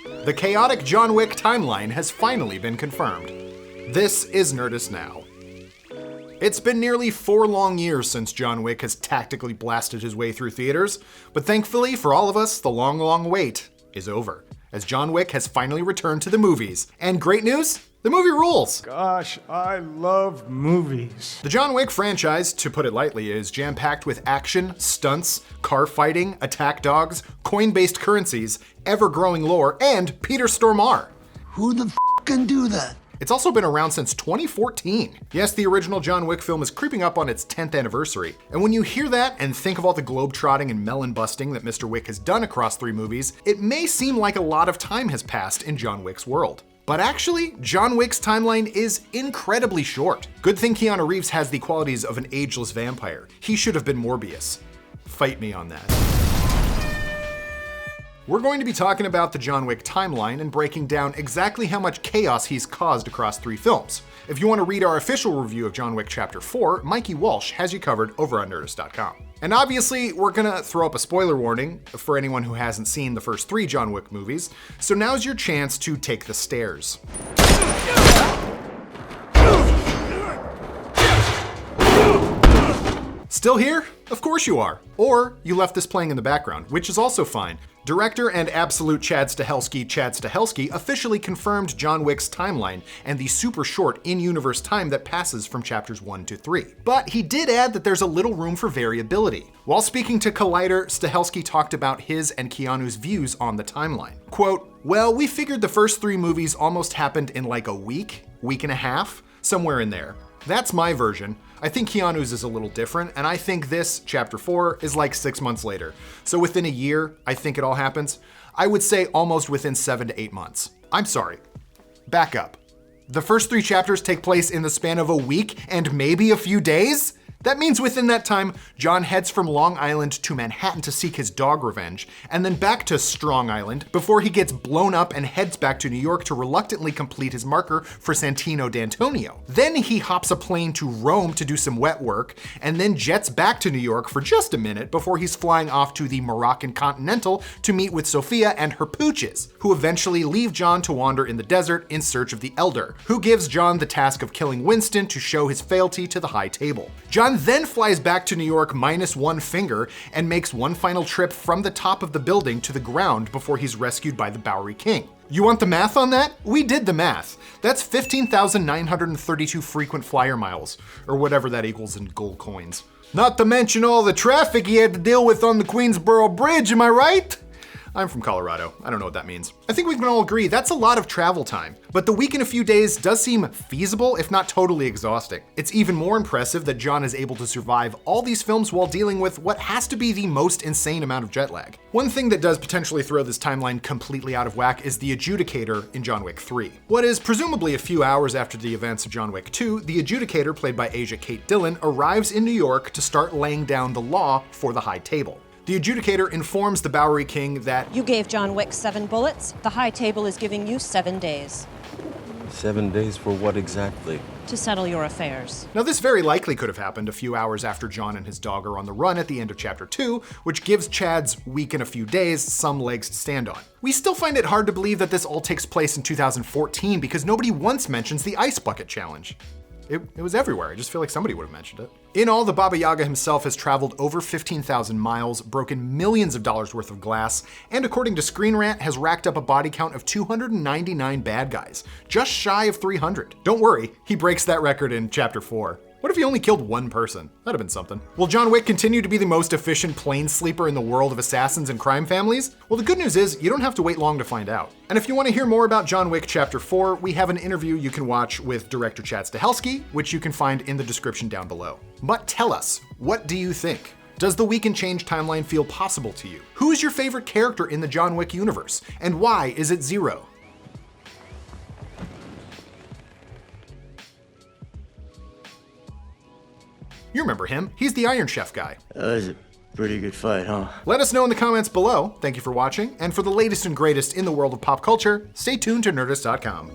The chaotic John Wick timeline has finally been confirmed. This is Nerdist Now. It's been nearly 4 long years since John Wick has tactically blasted his way through theaters, but thankfully for all of us, the long, long wait is over, as John Wick has finally returned to the movies. And great news, the movie rules! Gosh, I love movies. The John Wick franchise, to put it lightly, is jam-packed with action, stunts, car fighting, attack dogs, coin-based currencies, ever-growing lore, and Peter Stormare. Who the f can do that? It's also been around since 2014. Yes, the original John Wick film is creeping up on its 10th anniversary. And when you hear that and think of all the globe-trotting and melon-busting that Mr. Wick has done across 3 movies, it may seem like a lot of time has passed in John Wick's world. But actually, John Wick's timeline is incredibly short. Good thing Keanu Reeves has the qualities of an ageless vampire. He should have been Morbius. Fight me on that. We're going to be talking about the John Wick timeline and breaking down exactly how much chaos he's caused across 3 films. If you want to read our official review of John Wick Chapter 4, Mikey Walsh has you covered over on Nerdist.com. And obviously, we're gonna throw up a spoiler warning for anyone who hasn't seen the first 3 John Wick movies, so now's your chance to take the stairs. Still here? Of course you are. Or you left this playing in the background, which is also fine. Director and absolute Chad Stahelski officially confirmed John Wick's timeline and the super short in-universe time that passes from chapters 1 to 3. But he did add that there's a little room for variability. While speaking to Collider, Stahelski talked about his and Keanu's views on the timeline. Quote, "Well, we figured the first 3 movies almost happened in like a week and a half, somewhere in there. That's my version. I think Keanu's is a little different, and I think this, Chapter 4, is like 6 months later. So within a year, I think it all happens. I would say almost within 7 to 8 months. I'm sorry. Back up. The first 3 chapters take place in the span of a week and maybe a few days? That means within that time, John heads from Long Island to Manhattan to seek his dog revenge, and then back to Strong Island before he gets blown up and heads back to New York to reluctantly complete his marker for Santino D'Antonio. Then he hops a plane to Rome to do some wet work, and then jets back to New York for just a minute before he's flying off to the Moroccan Continental to meet with Sophia and her pooches, who eventually leave John to wander in the desert in search of the Elder, who gives John the task of killing Winston to show his fealty to the High Table. John then flies back to New York minus 1 finger and makes one final trip from the top of the building to the ground before he's rescued by the Bowery King. You want the math on that? We did the math. That's 15,932 frequent flyer miles, or whatever that equals in gold coins. Not to mention all the traffic he had to deal with on the Queensboro Bridge, am I right? I'm from Colorado. I don't know what that means. I think we can all agree that's a lot of travel time, but the week and a few days does seem feasible, if not totally exhausting. It's even more impressive that John is able to survive all these films while dealing with what has to be the most insane amount of jet lag. One thing that does potentially throw this timeline completely out of whack is the Adjudicator in John Wick 3. What is presumably a few hours after the events of John Wick 2, the Adjudicator, played by Asia Kate Dillon, arrives in New York to start laying down the law for the High Table. The Adjudicator informs the Bowery King that you gave John Wick 7 bullets. The High Table is giving you 7 days. 7 days for what exactly? To settle your affairs. Now this very likely could have happened a few hours after John and his dog are on the run at the end of Chapter 2, which gives Chad's week and a few days some legs to stand on. We still find it hard to believe that this all takes place in 2014 because nobody once mentions the Ice Bucket Challenge. It was everywhere. I just feel like somebody would have mentioned it. In all, the Baba Yaga himself has traveled over 15,000 miles, broken millions of dollars worth of glass, and according to Screen Rant, has racked up a body count of 299 bad guys, just shy of 300. Don't worry, he breaks that record in Chapter 4. What if he only killed 1 person? That'd have been something. Will John Wick continue to be the most efficient plane sleeper in the world of assassins and crime families? Well, the good news is you don't have to wait long to find out. And if you want to hear more about John Wick Chapter 4, we have an interview you can watch with director Chad Stahelski, which you can find in the description down below. But tell us, what do you think? Does the Week and Change timeline feel possible to you? Who is your favorite character in the John Wick universe? And why is it 0? You remember him. He's the Iron Chef guy. That was a pretty good fight, huh? Let us know in the comments below. Thank you for watching. And for the latest and greatest in the world of pop culture, stay tuned to Nerdist.com.